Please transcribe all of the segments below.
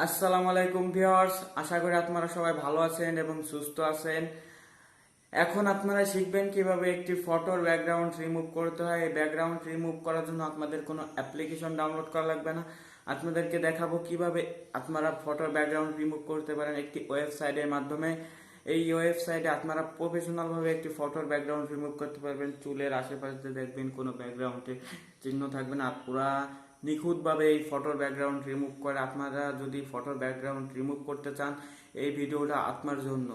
আসসালামু আলাইকুম ভিউয়ার্স, আশা করি আপনারা সবাই ভালো আছেন এবং সুস্থ আছেন। এখন আপনারা শিখবেন কিভাবে একটি ফটোর ব্যাকগ্রাউন্ড রিমুভ করতে হয়। এই ব্যাকগ্রাউন্ড রিমুভ করার জন্য আপনাদের কোনো অ্যাপ্লিকেশন ডাউনলোড করা লাগবে না। আপনাদেরকে দেখাবো কিভাবে আপনারা ফটোর ব্যাকগ্রাউন্ড রিমুভ করতে পারেন একটি ওয়েবসাইটের মাধ্যমে। এই ওয়েবসাইটে আপনারা প্রফেশনালভাবে একটি ফটোর ব্যাকগ্রাউন্ড রিমুভ করতে পারবেন। চুলের আশেপাশে দেখবেন কোনো ব্যাকগ্রাউন্ডে চিহ্ন থাকবে না, পুরা নিখুঁতভাবে এই ফটোর ব্যাকগ্রাউন্ড রিমুভ করে। আপনারা যদি ফটোর ব্যাকগ্রাউন্ড রিমুভ করতে চান, এই ভিডিওটা আপনার জন্য।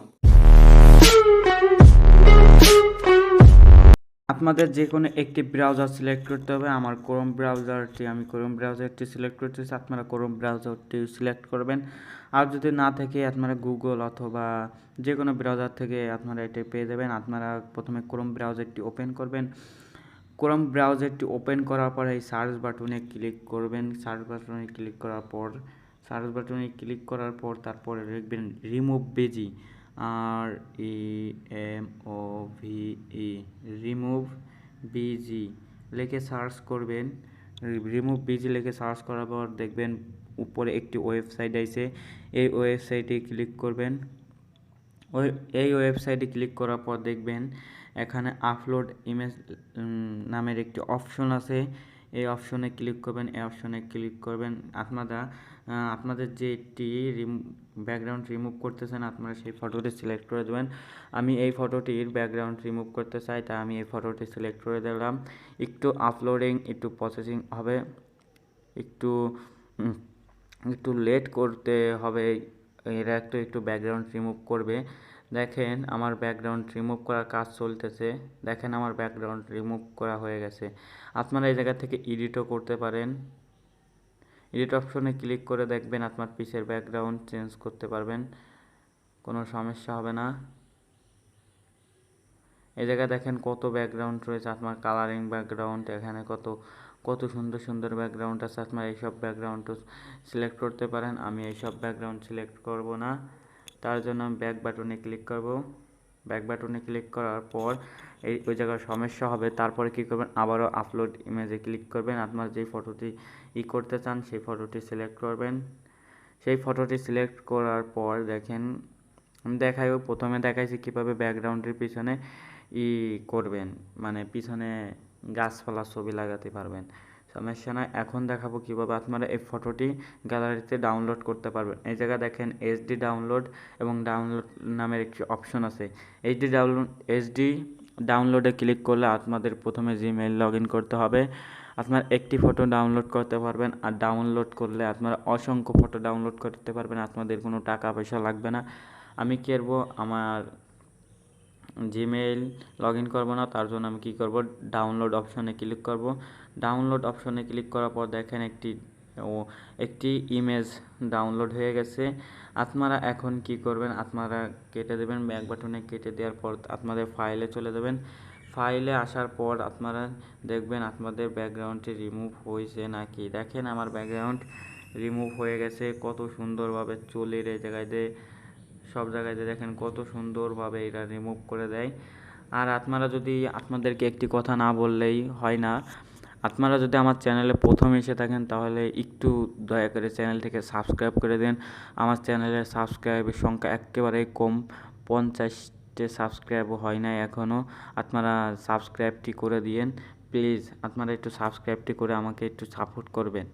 আপনাদের যে কোনো একটি ব্রাউজার সিলেক্ট করতে হবে। আমার ক্রোম ব্রাউজারটি সিলেক্ট করতেছি, আপনারা ক্রোম ব্রাউজারটি সিলেক্ট করবেন। আর যদি না থাকে আপনারা গুগল অথবা যে কোনো ব্রাউজার থেকে আপনারা এটি পেয়ে যাবেন। আপনারা প্রথমে ক্রোম ব্রাউজারটি ওপেন করবেন। ক্রোম ব্রাউজারটি ওপেন করার পর এই সার্চ বাটনে ক্লিক করবেন। সার্চ বাটনে ক্লিক করার পর তারপরে লিখবেন remove busy, REMOVE, remove busy লিখে সার্চ করবেন। রিমুভ বিজি লিখে সার্চ করার পর দেখবেন উপরে একটি ওয়েবসাইট আছে। এই ওয়েবসাইটে ক্লিক করবেন। এই ওয়েবসাইটে ক্লিক করার পর দেখবেন এখানে আপলোড ইমেজ নামের একটি অপশন আছে। এই অপশনে ক্লিক করবেন। আপনাদের যেটি ব্যাকগ্রাউন্ড রিমুভ করতেছেন আপনারা সেই ফটোটি সিলেক্ট করে দেবেন। আমি এই ফটোটির ব্যাকগ্রাউন্ড রিমুভ করতে চাই, তাই আমি এই ফটোটি সিলেক্ট করে দিলাম। একটু আপলোডিং, একটু প্রসেসিং হবে, একটু একটু লেট করতে হবে। এরা একটু ব্যাকগ্রাউন্ড রিমুভ করবে। দেখেন আমার ব্যাকগ্রাউন্ড রিমুভ করার কাজ চলতেছে। দেখেন আমার ব্যাকগ্রাউন্ড রিমুভ করা হয়ে গেছে। আপনারা এই জায়গা থেকে এডিটও করতে পারেন। এডিট অপশনে ক্লিক করে দেখবেন আপনার পিসের ব্যাকগ্রাউন্ড চেঞ্জ করতে পারবেন, কোনো সমস্যা হবে না। এই জায়গায় দেখেন কত ব্যাকগ্রাউন্ড রয়েছে, আপনার কালারিং ব্যাকগ্রাউন্ড, এখানে কত কত সুন্দর সুন্দর ব্যাকগ্রাউন্ড আছে। আপনার এইসব ব্যাকগ্রাউন্ডও সিলেক্ট করতে পারেন। আমি এইসব ব্যাকগ্রাউন্ড সিলেক্ট করব না, তার জন্য আমি ব্যাক বাটনে ক্লিক করব। ব্যাক বাটনে ক্লিক করার পর ওই জায়গায় সমস্যা হবে। তারপরে কী করবেন, আবারও আপলোড ইমেজে ক্লিক করবেন। আপনার যেই ফটোটি করতে চান সেই ফটোটি সিলেক্ট করবেন। সেই ফটোটি সিলেক্ট করার পর দেখেন আমি প্রথমে দেখাইছি কীভাবে ব্যাকগ্রাউন্ডের পিছনে করবেন, মানে পিছনে গাছপালা ছবি লাগাতে পারবেন, সমস্যা নয়। এখন দেখাবো কীভাবে আপনারা এই ফটোটি গ্যালারিতে ডাউনলোড করতে পারবেন। এই জায়গায় দেখেন এইচডি ডাউনলোড এবং ডাউনলোড নামের একটি অপশন আছে। এইচডি ডাউনলোডে ক্লিক করলে আপনাদের প্রথমে জিমেইল লগ ইন করতে হবে। আপনার একটি ফটো ডাউনলোড করতে পারবেন, আর ডাউনলোড করলে আপনারা অসংখ্য ফটো ডাউনলোড করতে পারবেন। আপনাদের কোনো টাকা পয়সা লাগবে না। আমি কি করব, আমার জিমেইল লগ ইন করবো না, তার জন্য আমি কী করব, ডাউনলোড অপশনে ক্লিক করব। ডাউনলোড অপশনে ক্লিক করার পর দেখেন একটি ইমেজ ডাউনলোড হয়ে গেছে। আপনারা এখন কি করবেন, আপনারা কেটে দেবেন। ব্যাক বাটনে কেটে দেওয়ার পর আপনাদের ফাইলে চলে যাবেন। ফাইলে আসার পর আপনারা দেখবেন আপনাদের ব্যাকগ্রাউন্ডটি রিমুভ হয়েছে নাকি। দেখেন আমার ব্যাকগ্রাউন্ড রিমুভ হয়ে গেছে কত সুন্দরভাবে। চুলের এই জায়গায় দিয়ে সব জায়গায় দেখেন কত সুন্দরভাবে এটা রিমুভ করে দেয়। আর আপনাদেরকে একটি কথা না বললেই হয় না, আপনারা যদি আমার চ্যানেলে প্রথম এসে থাকেন তাহলে একটু দয়া করে চ্যানেলটিকে সাবস্ক্রাইব করে দিন। আমার চ্যানেলের সাবস্ক্রাইবের সংখ্যা একেবারেই কম, 50টি সাবস্ক্রাইবও হয় নাই এখনও। আপনারা সাবস্ক্রাইবটি করে দিন প্লিজ। আপনারা একটু সাবস্ক্রাইবটি করে আমাকে একটু সাপোর্ট করবেন।